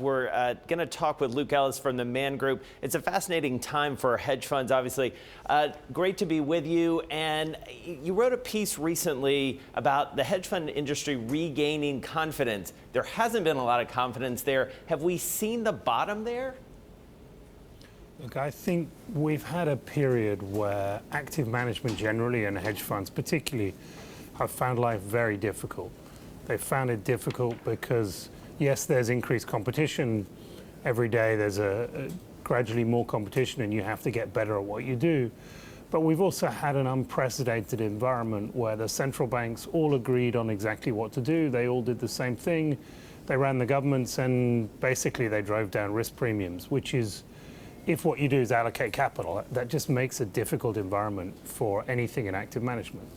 We're going to talk with Luke Ellis from the Man Group. It's a fascinating time for hedge funds, obviously. Great to be with you. And you wrote a piece recently about the hedge fund industry regaining confidence. There hasn't been a lot of confidence there. Have we seen the bottom there? Look, I think we've had a period where active management generally and hedge funds particularly have found life very difficult. They've found it difficult because yes, there's increased competition. Every day there's a gradually more competition and you have to get better at what you do. But we've also had an unprecedented environment where the central banks all agreed on exactly what to do. They all did the same thing. They ran the governments and basically they drove down risk premiums, which is, if what you do is allocate capital, that just makes a difficult environment for anything in active management.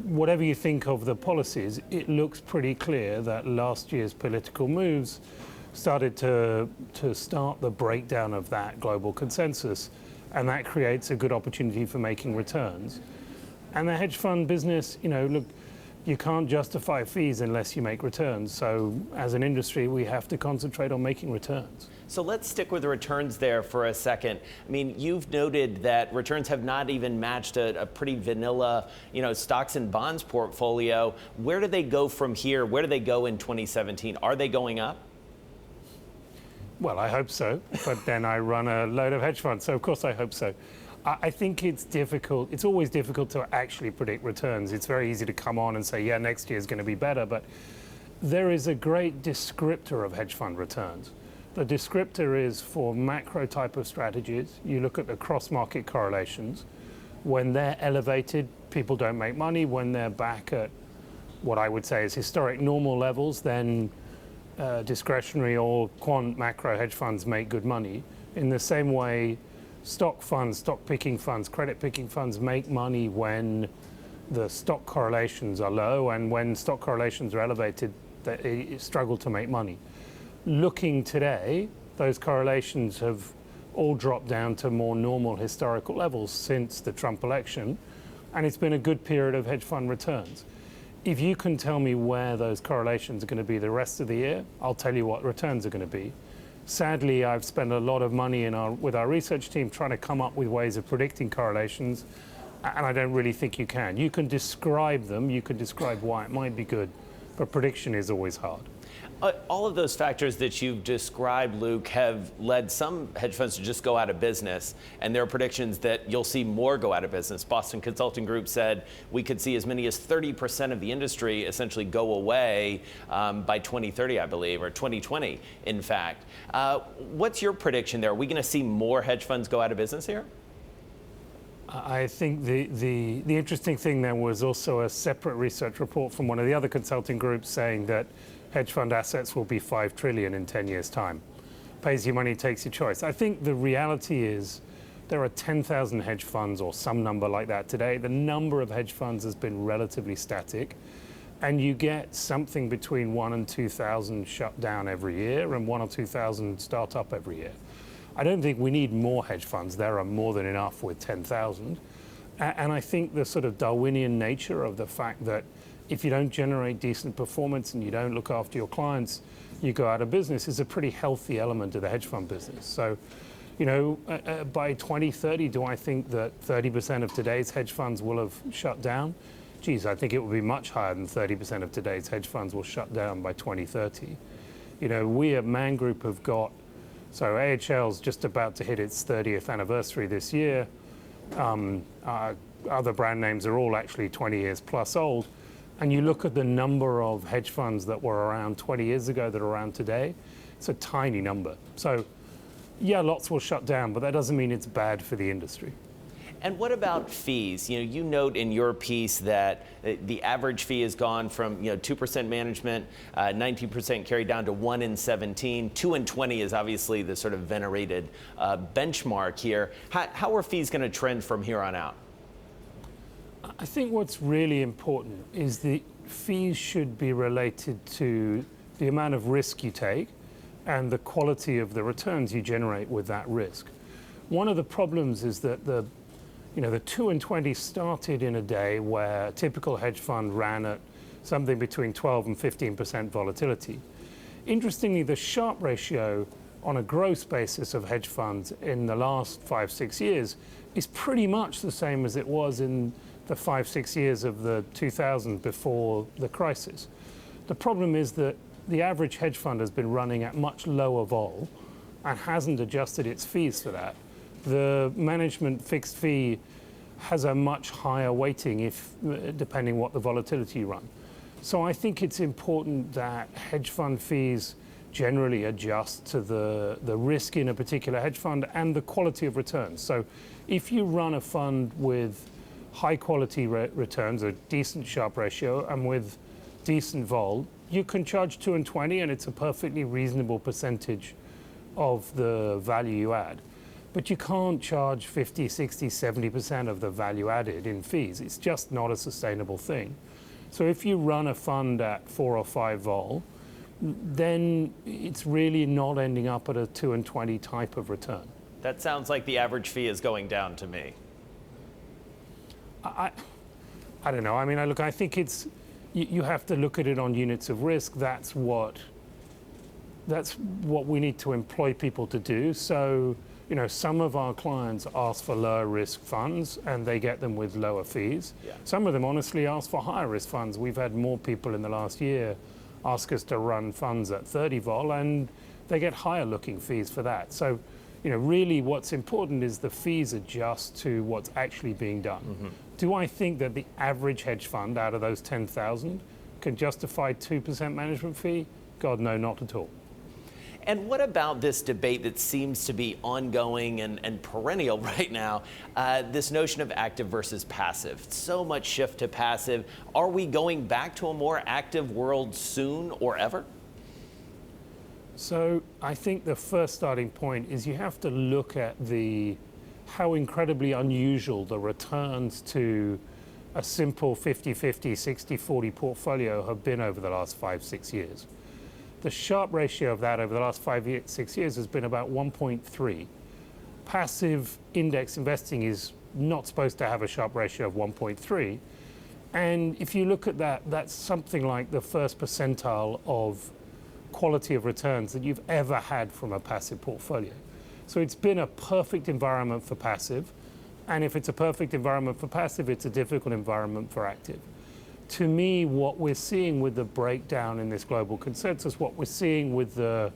Whatever you think of the policies, it looks pretty clear that last year's political moves started to start the breakdown of that global consensus, and that creates a good opportunity for making returns. And the hedge fund business, look, you can't justify fees unless you make returns. So as an industry, we have to concentrate on making returns. So let's stick with the returns there for a second. I mean, you've noted that returns have not even matched a pretty vanilla, stocks and bonds portfolio. Where do they go from here? Where do they go in 2017? Are they going up? Well, I hope so. But then I run a load of hedge funds, so of course I hope so. I think it's difficult. It's always difficult to actually predict returns. It's very easy to come on and say, yeah, next year is going to be better. But there is a great descriptor of hedge fund returns. The descriptor is for macro type of strategies. You look at the cross-market correlations. When they're elevated, people don't make money. When they're back at what I would say is historic normal levels, then discretionary or quant macro hedge funds make good money. In the same way, stock funds, stock picking funds, credit picking funds make money when the stock correlations are low, and when stock correlations are elevated, they struggle to make money. Looking today, those correlations have all dropped down to more normal historical levels since the Trump election, and it's been a good period of hedge fund returns. If you can tell me where those correlations are going to be the rest of the year, I'll tell you what returns are going to be. Sadly, I've spent a lot of money with our research team trying to come up with ways of predicting correlations, and I don't really think you can. You can describe them, you can describe why it might be good, but prediction is always hard. All of those factors that you've described, Luke, have led some hedge funds to just go out of business, and there are predictions that you'll see more go out of business. Boston Consulting Group said we could see as many as 30% of the industry essentially go away by 2030, I believe, or 2020, in fact. What's your prediction there? Are we going to see more hedge funds go out of business here? I think the interesting thing there was also a separate research report from one of the other consulting groups saying that hedge fund assets will be $5 trillion in 10 years' time. Pays your money, takes your choice. I think the reality is there are 10,000 hedge funds or some number like that today. The number of hedge funds has been relatively static, and you get something between 1,000 and 2,000 shut down every year and 1,000 or 2,000 start up every year. I don't think we need more hedge funds. There are more than enough with 10,000. And I think the sort of Darwinian nature of the fact that if you don't generate decent performance and you don't look after your clients, you go out of business is a pretty healthy element of the hedge fund business. So, by 2030, do I think that 30% of today's hedge funds will have shut down? Geez, I think it will be much higher than 30% of today's hedge funds will shut down by 2030. We at Man Group have got, so AHL's just about to hit its 30th anniversary this year. Other brand names are all actually 20 years plus old. And you look at the number of hedge funds that were around 20 years ago that are around today, it's a tiny number. So, yeah, lots will shut down, but that doesn't mean it's bad for the industry. And what about fees? You note in your piece that the average fee has gone from 2% management, 19% carried down to 1 in 17. 2 in 20 is obviously the sort of venerated benchmark here. How are fees going to trend from here on out? I think what's really important is the fees should be related to the amount of risk you take and the quality of the returns you generate with that risk. One of the problems is that the 2 in 20 started in a day where a typical hedge fund ran at something between 12 and 15% volatility. Interestingly, the Sharpe ratio on a gross basis of hedge funds in the last 5-6 years is pretty much the same as it was in the 5-6 years of the 2000 before the crisis. The problem is that the average hedge fund has been running at much lower vol and hasn't adjusted its fees for that. The management fixed fee has a much higher weighting depending what the volatility you run. So I think it's important that hedge fund fees generally adjust to the risk in a particular hedge fund and the quality of returns. So if you run a fund with high quality returns, a decent Sharpe ratio, and with decent vol, you can charge 2 and 20, and it's a perfectly reasonable percentage of the value you add. But you can't charge 50, 60, 70% of the value added in fees. It's just not a sustainable thing. So if you run a fund at 4 or 5 vol, then it's really not ending up at a 2 and 20 type of return. That sounds like the average fee is going down to me. I don't know. I mean, I think it's, you have to look at it on units of risk. That's what we need to employ people to do. So, you know, some of our clients ask for lower risk funds and they get them with lower fees. Yeah. Some of them honestly ask for higher risk funds. We've had more people in the last year ask us to run funds at 30 vol and they get higher looking fees for that. So, you know, really what's important is the fees adjust to what's actually being done. Mm-hmm. Do I think that the average hedge fund out of those 10,000 can justify 2% management fee? God, no, not at all. And what about this debate that seems to be ongoing and perennial right now, this notion of active versus passive? So much shift to passive. Are we going back to a more active world soon or ever? So I think the first starting point is you have to look at how incredibly unusual the returns to a simple 50-50, 60-40 portfolio have been over the last 5-6 years. The Sharpe ratio of that over the last 5-6 years has been about 1.3. Passive index investing is not supposed to have a Sharpe ratio of 1.3. And if you look at that, that's something like the first percentile of quality of returns that you've ever had from a passive portfolio. So it's been a perfect environment for passive. And if it's a perfect environment for passive, it's a difficult environment for active. To me, what we're seeing with the breakdown in this global consensus, what we're seeing with the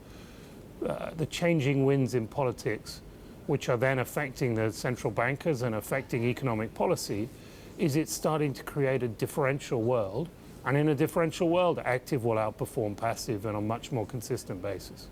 changing winds in politics, which are then affecting the central bankers and affecting economic policy, is it's starting to create a differential world. And in a differential world, active will outperform passive on a much more consistent basis.